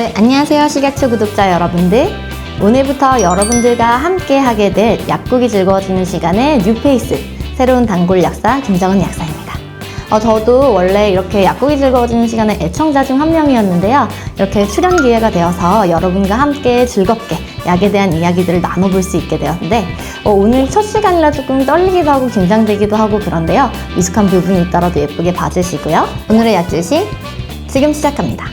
네, 안녕하세요 식약처 구독자 여러분들. 오늘부터 여러분들과 함께 하게 될 약국이 즐거워지는 시간의 뉴페이스, 새로운 단골 약사 김정은 약사입니다. 저도 원래 이렇게 약국이 즐거워지는 시간의 애청자 중 한 명이었는데요. 이렇게 출연 기회가 되어서 여러분과 함께 즐겁게 약에 대한 이야기들을 나눠볼 수 있게 되었는데 오늘 첫 시간이라 조금 떨리기도 하고 긴장되기도 하고 그런데요. 미숙한 부분이 있더라도 예쁘게 봐주시고요. 오늘의 약주시 지금 시작합니다.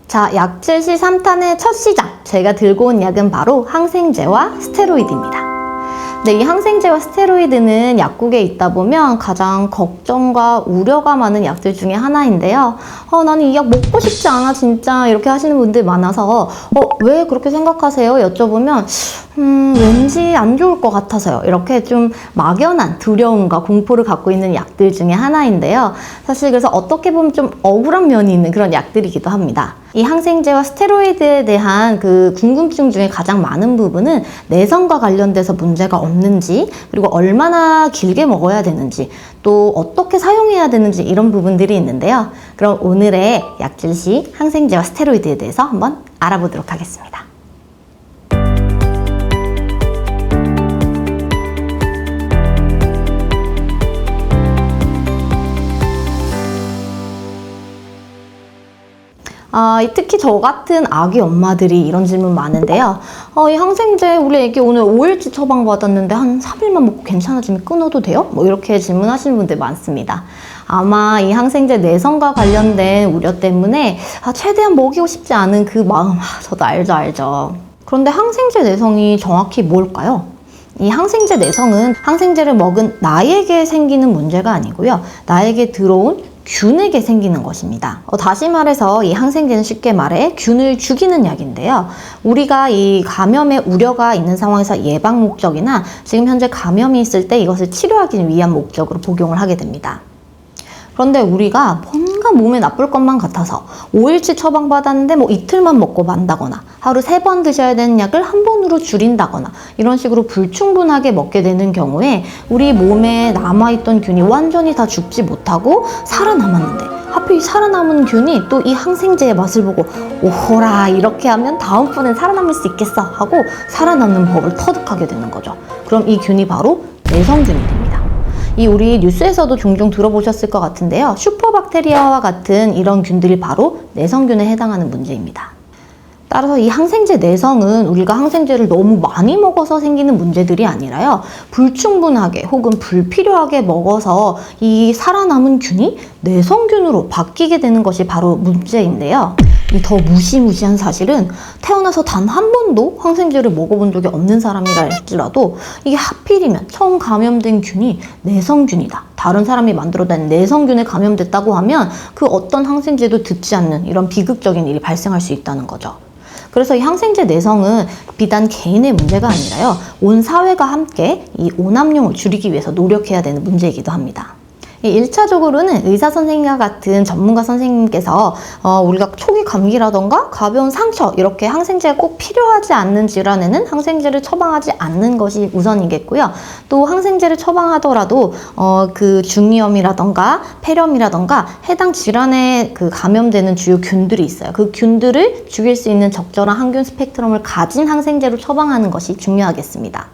자, 약주시 3탄의 첫 시장, 제가 들고 온 약은 바로 항생제와 스테로이드입니다. 네, 이 항생제와 스테로이드는 약국에 있다 보면 가장 걱정과 우려가 많은 약들 중에 하나인데요. 나는 이 약 먹고 싶지 않아 진짜 이렇게 하시는 분들 많아서 왜 그렇게 생각하세요? 여쭤보면 왠지 안 좋을 것 같아서요. 이렇게 좀 막연한 두려움과 공포를 갖고 있는 약들 중에 하나인데요. 사실 그래서 어떻게 보면 좀 억울한 면이 있는 그런 약들이기도 합니다. 이 항생제와 스테로이드에 대한 그 궁금증 중에 가장 많은 부분은 내성과 관련돼서 문제가 없는지, 그리고 얼마나 길게 먹어야 되는지, 또 어떻게 사용해야 되는지 이런 부분들이 있는데요. 그럼 오늘의 약주시 항생제와 스테로이드에 대해서 한번 알아보도록 하겠습니다. 특히 저 같은 아기 엄마들이 이런 질문 많은데요. 이 항생제 우리 애기 오늘 5일치 처방받았는데 한 3일만 먹고 괜찮아지면 끊어도 돼요? 뭐 이렇게 질문하시는 분들 많습니다. 아마 이 항생제 내성과 관련된 우려 때문에 최대한 먹이고 싶지 않은 그 마음, 저도 알죠. 그런데 항생제 내성이 정확히 뭘까요? 이 항생제 내성은 항생제를 먹은 나에게 생기는 문제가 아니고요. 나에게 들어온 균에게 생기는 것입니다. 다시 말해서 이 항생제는 쉽게 말해 균을 죽이는 약인데요. 우리가 이 감염의 우려가 있는 상황에서 예방 목적이나 지금 현재 감염이 있을 때 이것을 치료하기 위한 목적으로 복용을 하게 됩니다. 그런데 우리가 뭔가 몸에 나쁠 것만 같아서 5일치 처방받았는데 이틀만 먹고 만다거나 하루 3번 드셔야 되는 약을 한 번으로 줄인다거나 이런 식으로 불충분하게 먹게 되는 경우에 우리 몸에 남아있던 균이 완전히 다 죽지 못하고 살아남았는데 하필 살아남은 균이 또 이 항생제의 맛을 보고 오호라 이렇게 하면 다음번엔 살아남을 수 있겠어 하고 살아남는 법을 터득하게 되는 거죠. 그럼 이 균이 바로 내성균이 됩니다. 우리 뉴스에서도 종종 들어보셨을 것 같은데요. 슈퍼박테리아와 같은 이런 균들이 바로 내성균에 해당하는 문제입니다. 따라서 이 항생제 내성은 우리가 항생제를 너무 많이 먹어서 생기는 문제들이 아니라요. 불충분하게 혹은 불필요하게 먹어서 이 살아남은 균이 내성균으로 바뀌게 되는 것이 바로 문제인데요. 더 무시무시한 사실은 태어나서 단 한 번도 항생제를 먹어본 적이 없는 사람이라 할지라도 이게 하필이면 처음 감염된 균이 내성균이다. 다른 사람이 만들어낸 내성균에 감염됐다고 하면 그 어떤 항생제도 듣지 않는 이런 비극적인 일이 발생할 수 있다는 거죠. 그래서 이 항생제 내성은 비단 개인의 문제가 아니라요. 온 사회가 함께 이 오남용을 줄이기 위해서 노력해야 되는 문제이기도 합니다. 1차적으로는 의사 선생님과 같은 전문가 선생님께서 우리가 초기 감기라던가 가벼운 상처 이렇게 항생제가 꼭 필요하지 않는 질환에는 항생제를 처방하지 않는 것이 우선이겠고요. 또 항생제를 처방하더라도 그 중이염이라던가 폐렴이라던가 해당 질환에 그 감염되는 주요 균들이 있어요. 그 균들을 죽일 수 있는 적절한 항균 스펙트럼을 가진 항생제로 처방하는 것이 중요하겠습니다.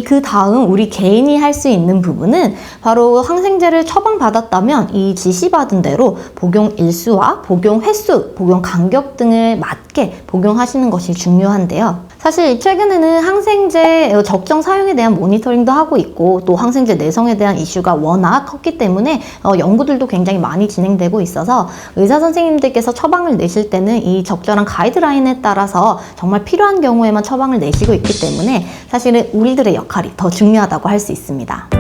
그 다음 우리 개인이 할 수 있는 부분은 바로 항생제를 처방받았다면 이 지시받은 대로 복용 일수와 복용 횟수, 복용 간격 등을 맞게 복용하시는 것이 중요한데요. 사실 최근에는 항생제 적정 사용에 대한 모니터링도 하고 있고 또 항생제 내성에 대한 이슈가 워낙 컸기 때문에 연구들도 굉장히 많이 진행되고 있어서 의사 선생님들께서 처방을 내실 때는 이 적절한 가이드라인에 따라서 정말 필요한 경우에만 처방을 내시고 있기 때문에 사실은 우리들의 역할이 더 중요하다고 할 수 있습니다.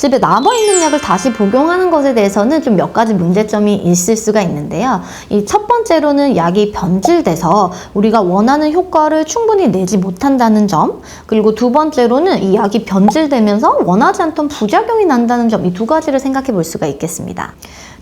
집에 남아있는 약을 다시 복용하는 것에 대해서는 좀 몇 가지 문제점이 있을 수가 있는데요. 이 첫 번째로는 약이 변질돼서 우리가 원하는 효과를 충분히 내지 못한다는 점, 그리고 두 번째로는 이 약이 변질되면서 원하지 않던 부작용이 난다는 점, 이 두 가지를 생각해 볼 수가 있겠습니다.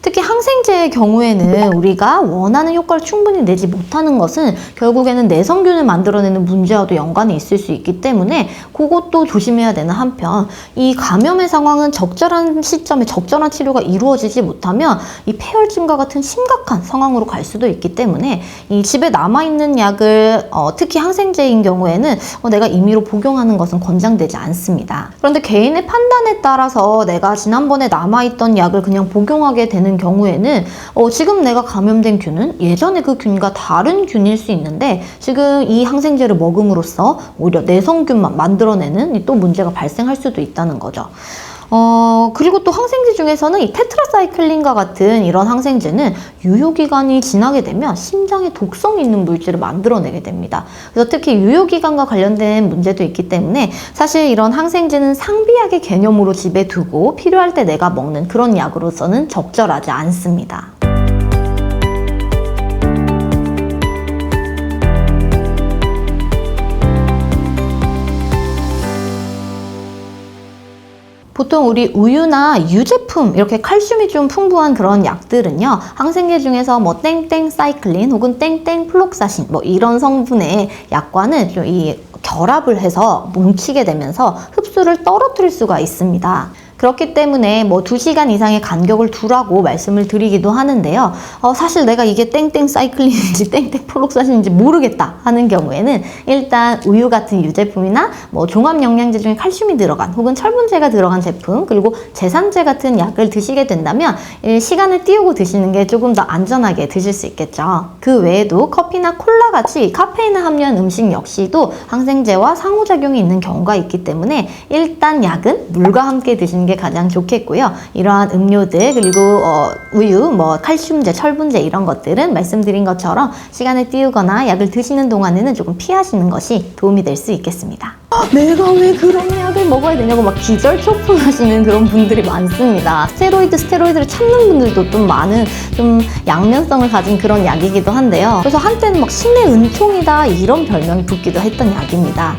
특히 항생제의 경우에는 우리가 원하는 효과를 충분히 내지 못하는 것은 결국에는 내성균을 만들어내는 문제와도 연관이 있을 수 있기 때문에 그것도 조심해야 되는 한편, 이 감염의 상황은 적절한 시점에 적절한 치료가 이루어지지 못하면 이 폐혈증과 같은 심각한 상황으로 갈 수도 있기 때문에 이 집에 남아있는 약을 특히 항생제인 경우에는 내가 임의로 복용하는 것은 권장되지 않습니다. 그런데 개인의 판단에 따라서 내가 지난번에 남아있던 약을 그냥 복용하게 되는 경우에는 지금 내가 감염된 균은 예전에 그 균과 다른 균일 수 있는데 지금 이 항생제를 먹음으로써 오히려 내성균만 만들어내는 또 문제가 발생할 수도 있다는 거죠. 그리고 또 항생제 중에서는 이 테트라사이클린과 같은 이런 항생제는 유효기간이 지나게 되면 심장에 독성이 있는 물질을 만들어내게 됩니다. 그래서 특히 유효기간과 관련된 문제도 있기 때문에 사실 이런 항생제는 상비약의 개념으로 집에 두고 필요할 때 내가 먹는 그런 약으로서는 적절하지 않습니다. 보통 우리 우유나 유제품, 이렇게 칼슘이 좀 풍부한 그런 약들은요, 항생제 중에서 뭐 땡땡 사이클린 혹은 땡땡 플록사신 뭐 이런 성분의 약과는 좀 이 결합을 해서 뭉치게 되면서 흡수를 떨어뜨릴 수가 있습니다. 그렇기 때문에 뭐 2시간 이상의 간격을 두라고 말씀을 드리기도 하는데요. 사실 내가 이게 땡땡 사이클린인지 땡땡 프록사신인지 모르겠다 하는 경우에는 일단 우유 같은 유제품이나 뭐 종합 영양제 중에 칼슘이 들어간 혹은 철분제가 들어간 제품, 그리고 제산제 같은 약을 드시게 된다면 시간을 띄우고 드시는 게 조금 더 안전하게 드실 수 있겠죠. 그 외에도 커피나 콜라 같이 카페인을 함유한 음식 역시도 항생제와 상호작용이 있는 경우가 있기 때문에 일단 약은 물과 함께 드시는 게 가장 좋겠고요. 이러한 음료들, 그리고 우유, 뭐 칼슘제, 철분제 이런 것들은 말씀드린 것처럼 시간을 띄우거나 약을 드시는 동안에는 조금 피하시는 것이 도움이 될 수 있겠습니다. 내가 왜 그런 약을 먹어야 되냐고 막 기절초풍하시는 그런 분들이 많습니다. 스테로이드를 참는 분들도 좀 많은, 좀 양면성을 가진 그런 약이기도 한데요. 그래서 한때는 막 신의 은총이다 이런 별명이 붙기도 했던 약입니다.